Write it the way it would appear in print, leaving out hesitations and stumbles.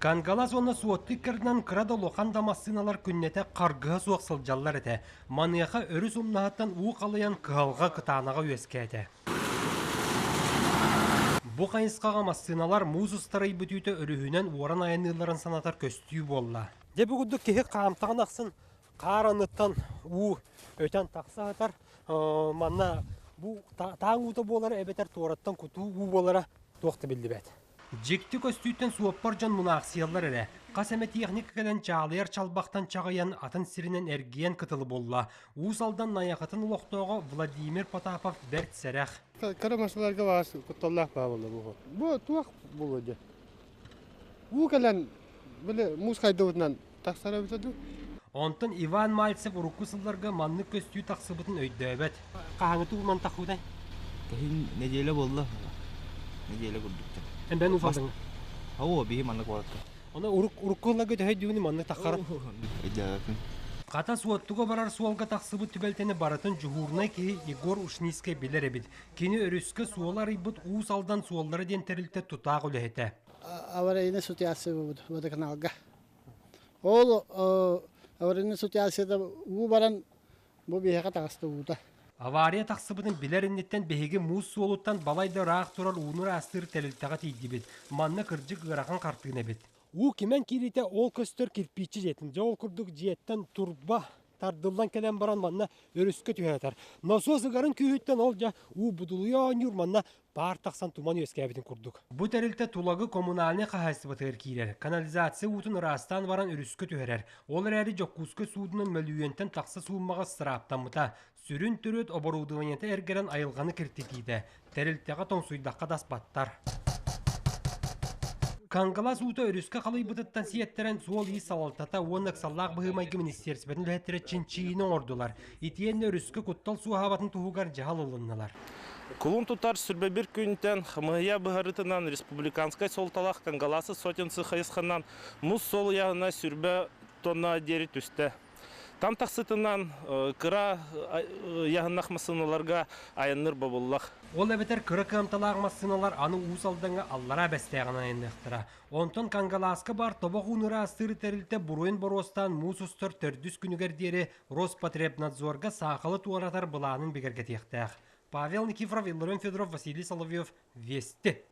Кангалас оны суоттыккернан кырада лоханда массыналар күннете каргыга суақсыл жаллар эте. Маныяха өрүс умнахаттан уу калыян кыалга кытаанага үескете. Бу кайыскага массыналар муз устарай бүтүүтө өрүһүнөн уоран айыныларын санатар көстүү болла. Дебі күдді кеге қамтаған ақсын қараныттан уу өтен тақсағатар манна бұл таң уты болары әбетер туараттан күту уу болара тоқты білді бәді. Жекті көстүйттен суаппар жан мұна ақсиялар әрі. Қасәме техникадан чағылайар чалбақтан чағаян атын сирінен әргиен кытылы болла. Уысалдан наяқатын ұлықтауға Владимир Потапов бәрт сәрәқ. Қарамашыларға бағасы құтталлақ бағылы бұл. Бұл туақ бұл өде. Бұл кәлін білі мұз қайдауытынан тақсара бітеді. Онтын Иван Мальцев ұрыққысыларға манны көстүй тақсыбытын өйді әбет. Қағаңыты ұлман тақудай? Кәхін неделе болды. Неделе күрдікті. Әнбән ұсалдың? Ау, бейі манны қуатты. Оны ұрыққыларға дөйдіуіні манны таққарып. Қата суаттуға барар суалға тақсыбыт түбәлтені баратын жүғурнай кейі Егор Ушнийскай білер әбет. Кені өріскі суалар ибыт уыз алдан суалары дентерілті тұтақ үлі әті. Аварийная ситуация в водоканалга. Ол аварийная ситуацияда у баран бу бияга тагысты уда. Авария тақсыбытын білеріннеттен бәйгі муз суолуттан балайды рақ тұрар уыныр астыр тәлілтіға тейді бет. Манны кыржы ғырақын қартығына бет. У кемен керейте ол көстер кирпичі жетін. Жол күрдік жеттен турба тардылдан келен баран манна өріскі түйетер. Насос ғарын күйеттен ол жа у бұдылуян юр манна бар тақсан туман өскәбетін күрдік. Бұ тәрілті тулагы коммуналны қағайсы бұтығыр кейлер. Канализация утын растан баран өріскі түйерер. Ол әрі жоққұсқы судының мөлуентен тақсы суымаға сыраптан мұта. Сүрін түрет оборудованиеті әргерен айылғаны кіртетейді. Тәрілтіға тоңсуйдаққа дас баттар. Кангалас уты өріскі қалай бұтыттан сиеттерен суол үй салалтата уонық саллақ бұғымайғы министерсібетін үләттері чинчиінің ордылар. Итиен өріскі құттал су хабатын тұғығар жағал олынналар. Кулун тутар сүрбе бір күнтен хымыя бұғарытынан республиканскай солталақ Кангаласы сотенсы хайысқанан мұз сол яғына сүрбе тонна дері түсті. Там тақсытынан кыра яғынақ масыналарға айыныр бабыллақ. Ол әбетер кыры кымталақ масыналар аны уысалдыңа аллара бәстәғын айындықтыра. Онтон Кангаласка бар тобақ ұныры астыры тәрілті бұруын боростан мұз ұстыр төрдүс күнігердері Роспотребнадзорға сақылы туаратар бұланын бігерге тектәқ. Павел Никифоров, Илларион Федоров, Василий Соловьев. Вести.